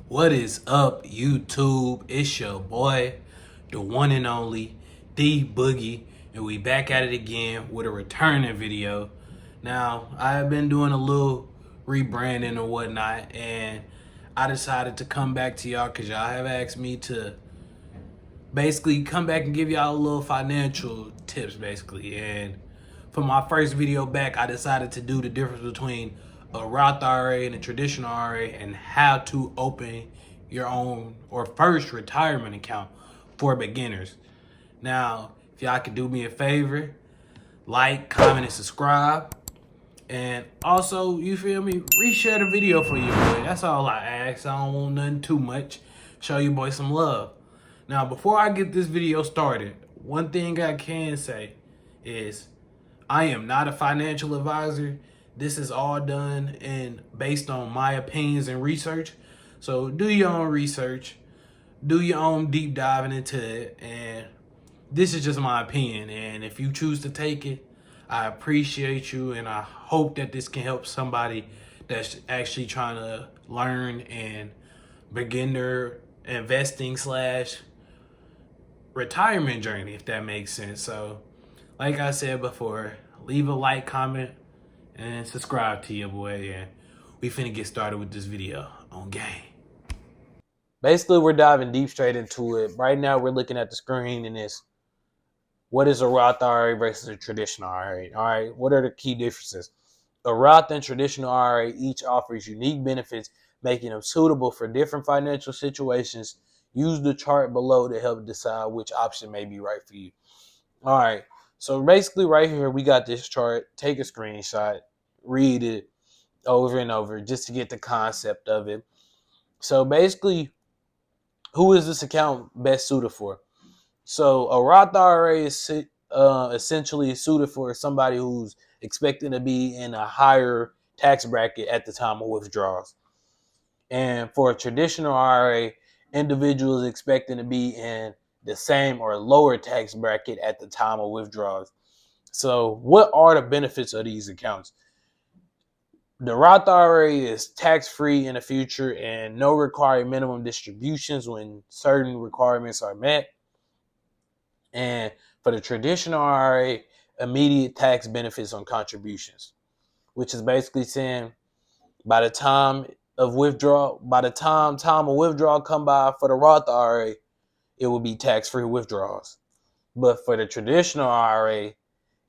What is up, YouTube? It's your boy, the one and only D Boogie, and we back at it again with a returning video. Now, I've been doing a little rebranding and whatnot, and I decided to come back to y'all because y'all have asked me to basically come back and give y'all a little financial tips, basically. And for my first video back, I decided to do the difference between a Roth IRA and a traditional IRA and how to open your own or first retirement account for beginners. Now, if y'all could do me a favor, like, comment, and subscribe. And also, you feel me? Reshare the video for you, boy. That's all I ask. I don't want nothing too much. Show you boys some love. Now, before I get this video started, one thing I can say is I am not a financial advisor. This is all done and based on my opinions and research. So do your own research, do your own deep diving into it, and this is just my opinion. And if you choose to take it, I appreciate you, and I hope that this can help somebody that's actually trying to learn and begin their investing slash retirement journey, if that makes sense. So, like I said before, leave a like, comment, and subscribe to your boy, and we finna get started with this video on game. Basically, we're diving deep straight into it. Right now, we're looking at the screen, and it's what is a Roth IRA versus a traditional IRA? All right, what are the key differences? A Roth and traditional IRA each offers unique benefits, making them suitable for different financial situations. Use the chart below to help decide which option may be right for you. All right, so basically right here, we got this chart. Take a screenshot, read it over and over just to get the concept of it. So basically, who is this account best suited for? So a Roth IRA is essentially suited for somebody who's expecting to be in a higher tax bracket at the time of withdrawals. And for a traditional IRA, individuals expecting to be in the same or lower tax bracket at the time of withdrawals. So what are the benefits of these accounts? The Roth IRA is tax-free in the future and no required minimum distributions when certain requirements are met. And for the traditional IRA, immediate tax benefits on contributions, which is basically saying by the time of withdrawal come by for the Roth IRA, it will be tax-free withdrawals. But for the traditional IRA,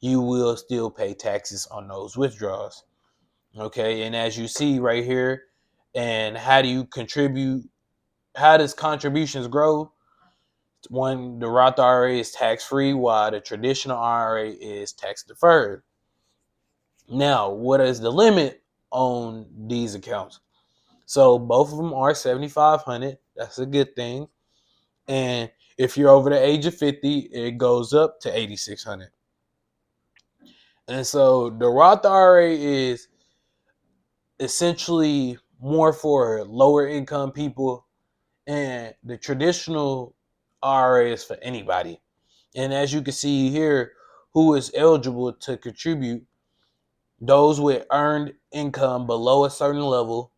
you will still pay taxes on those withdrawals. Okay, and as you see right here, and how do you contribute? How does contributions grow? One, the Roth IRA is tax-free, while the traditional IRA is tax-deferred. Now, what is the limit on these accounts? So both of them are $7,500. That's a good thing. And if you're over the age of 50, it goes up to $8,600. And so the Roth IRA is essentially more for lower income people, and the traditional IRA is for anybody. And as you can see here, who is eligible to contribute? Those with earned income below a certain level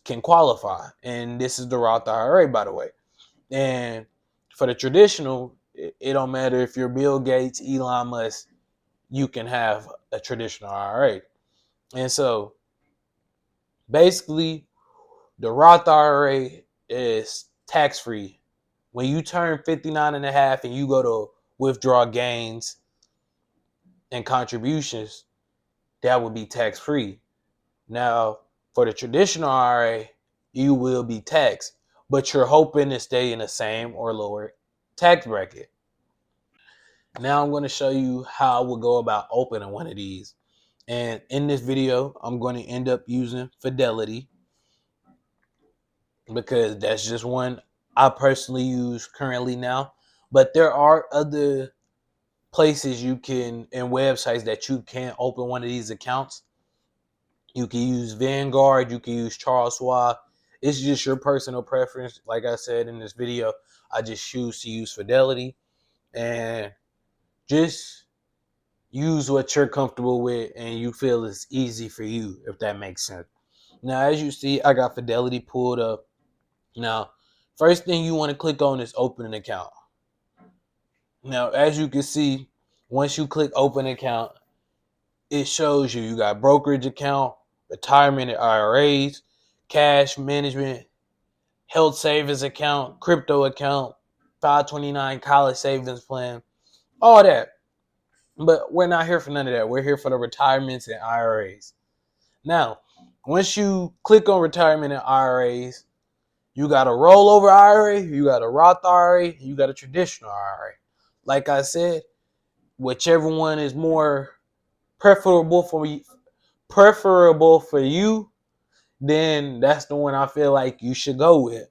can qualify. And this is the Roth IRA, by the way. And for the traditional, it don't matter if you're Bill Gates, Elon Musk, you can have a traditional IRA. And so basically, the Roth IRA is tax-free. When you turn 59 and a half and you go to withdraw gains and contributions, that would be tax-free. Now, for the traditional IRA, you will be taxed, but you're hoping to stay in the same or lower tax bracket. Now I'm going to show you how I will go about opening one of these. And in this video, I'm going to end up using Fidelity because that's just one I personally use currently now. But there are other places you can and websites that you can open one of these accounts. You can use Vanguard, you can use Charles Schwab. It's just your personal preference. Like I said in this video, I just choose to use Fidelity, and just use what you're comfortable with and you feel is easy for you, if that makes sense. Now, as you see, I got Fidelity pulled up, Now, first thing you want to click on is open an account. Now, as you can see, once you click open account, it shows you got brokerage account, retirement IRAs, cash management, health savings account, crypto account, 529 college savings plan, all that. But we're not here for none of that. We're here for the retirements and IRAs. Now, once you click on retirement and IRAs, you got a rollover IRA, you got a Roth IRA, you got a traditional IRA. Like I said, whichever one is more preferable for you, then that's the one I feel like you should go with.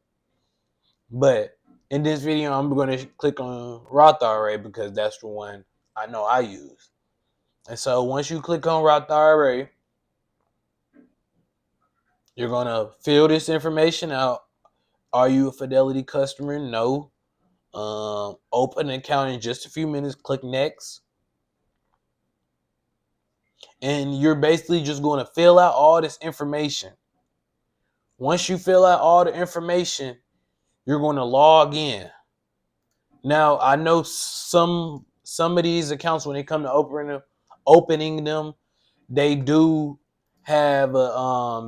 But in this video, I'm going to click on Roth IRA because that's the one I know I use. And so once you click on Roth IRA, you're going to fill this information out. Are you a Fidelity customer? No. Open an account in just a few minutes. Click next. And you're basically just going to fill out all this information. Once you fill out all the information, you're going to log in. Now, I know some of these accounts, when they come to opening them, they do have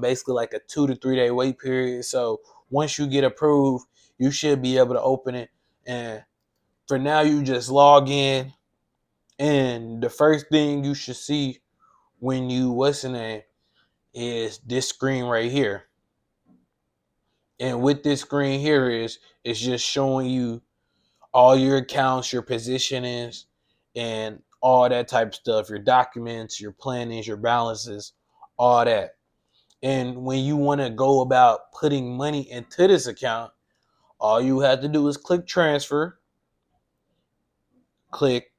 basically like a 2 to 3 day wait period. So once you get approved, you should be able to open it. And for now, you just log in, and the first thing you should see when you is this screen right here. And with this screen here it's just showing you all your accounts, your positionings, and all that type of stuff, your documents, your plannings, your balances, all that. And when you want to go about putting money into this account, all you have to do is click transfer, click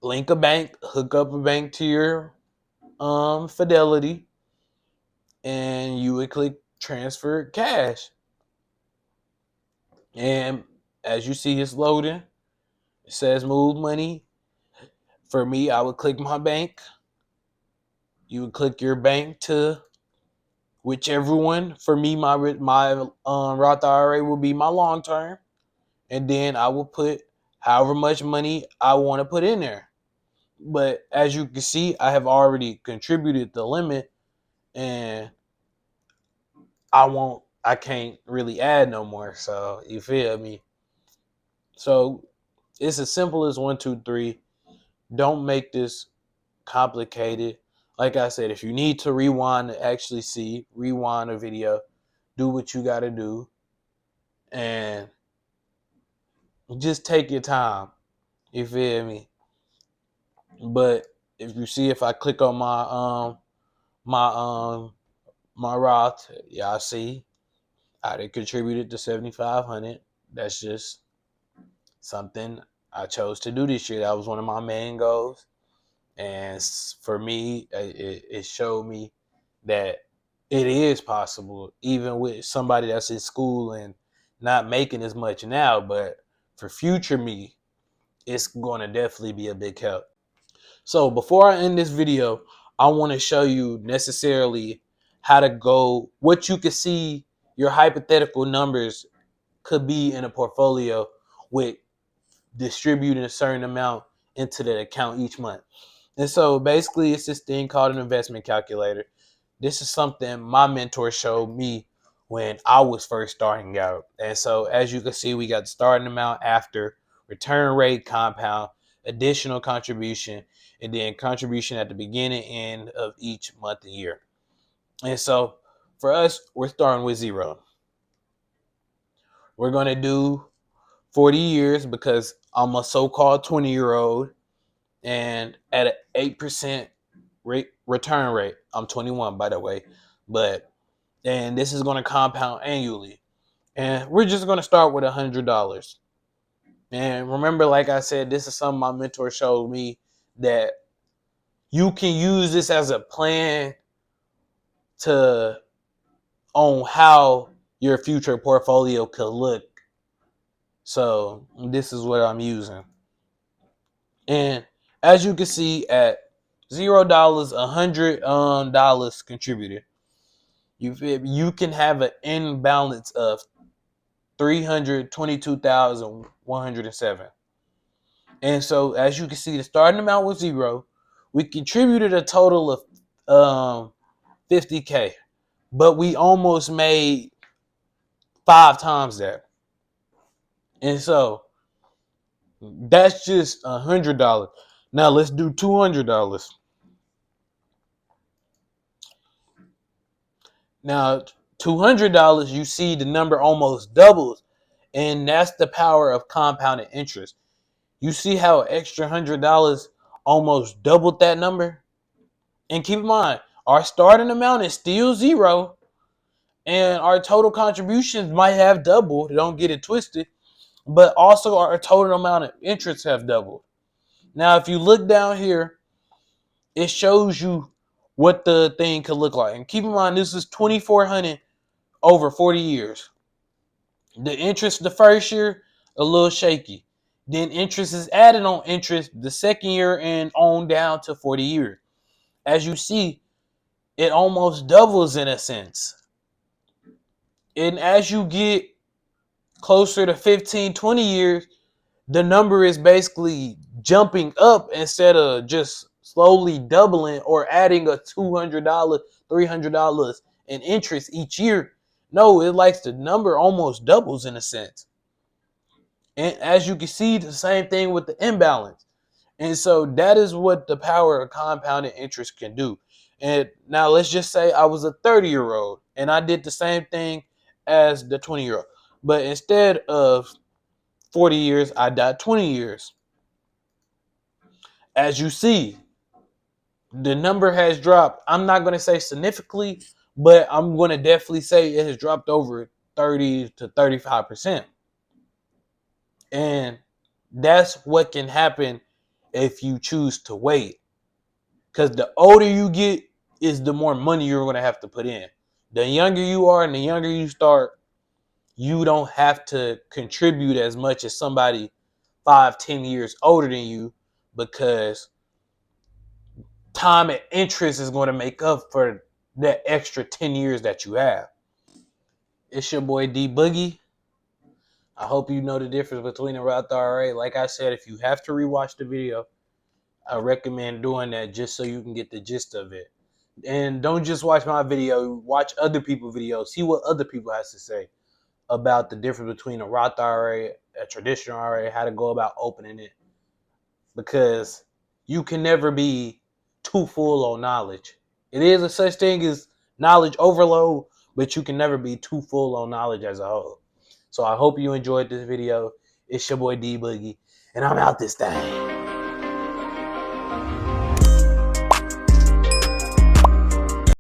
link a bank, hook up a bank to your Fidelity, and you would click transfer cash. And as you see, it's loading. It says move money. For me, I would click my bank. You would click your bank to whichever one. For me, my Roth IRA will be my long term, and then I will put however much money I want to put in there. But as you can see, I have already contributed the limit, and I can't really add no more. So you feel me? So it's as simple as 1, 2, 3. Don't make this complicated. Like I said, if you need to rewind to actually rewind a video, do what you got to do, and just take your time. You feel me? But if you see, if I click on my Roth, y'all see I did contributed to 7,500. That's just something I chose to do this year. That was one of my main goals. And for me, it showed me that it is possible, even with somebody that's in school and not making as much now. But for future me, it's going to definitely be a big help. So before I end this video, I want to show you necessarily how to go, what you can see your hypothetical numbers could be in a portfolio with distributing a certain amount into the account each month. And so basically it's this thing called an investment calculator. This is something my mentor showed me when I was first starting out. And so as you can see, we got the starting amount, after, return rate, compound, additional contribution, and then contribution at the beginning and end of each month and year. And so for us, we're starting with 0. We're going to do 40 years because I'm a so-called 20-year-old, and at an 8% return rate. I'm 21, by the way, and this is going to compound annually. And we're just going to start with $100. And remember, like I said, this is something my mentor showed me, that you can use this as a plan to on how your future portfolio could look. So this is what I'm using. And as you can see, at $0, $100 contributed, you can have an end balance of $322,107. And so, as you can see, the starting amount was zero. We contributed a total of $50K, but we almost made 5 times that. And so that's just $100. Now let's do $200. Now $200, you see the number almost doubles, and that's the power of compounded interest. You see how extra $100 almost doubled that number? And keep in mind, our starting amount is still zero, and our total contributions might have doubled. Don't get it twisted, but also our total amount of interest have doubled. Now, if you look down here, it shows you what the thing could look like. And keep in mind, this is $2,400 over 40 years. The interest the first year, a little shaky. Then interest is added on interest the second year and on down to 40 years. As you see, it almost doubles in a sense. And as you get closer to 15, 20 years, the number is basically jumping up instead of just slowly doubling or adding a $200, $300 in interest each year. No, it likes the number almost doubles in a sense. And as you can see, the same thing with the imbalance. And so that is what the power of compounded interest can do. And now let's just say I was a 30-year-old and I did the same thing as the 20-year-old. But instead of 40 years, I died 20 years. As you see, the number has dropped. I'm not going to say significantly, but I'm going to definitely say it has dropped over 30 to 35%. And that's what can happen if you choose to wait. Because the older you get is the more money you're going to have to put in. The younger you are and the younger you start, you don't have to contribute as much as somebody 5-10 years older than you, because time and interest is going to make up for that extra 10 years that you have. It's your boy D Boogie. I hope you know the difference between a Roth IRA. Like I said, if you have to rewatch the video, I recommend doing that just so you can get the gist of it. And don't just watch my video, watch other people's videos, see what other people has to say about the difference between a Roth IRA, a traditional IRA, how to go about opening it. Because you can never be too full on knowledge. It is a such thing as knowledge overload, but you can never be too full on knowledge as a whole. So I hope you enjoyed this video. It's your boy D Boogie, and I'm out this thing.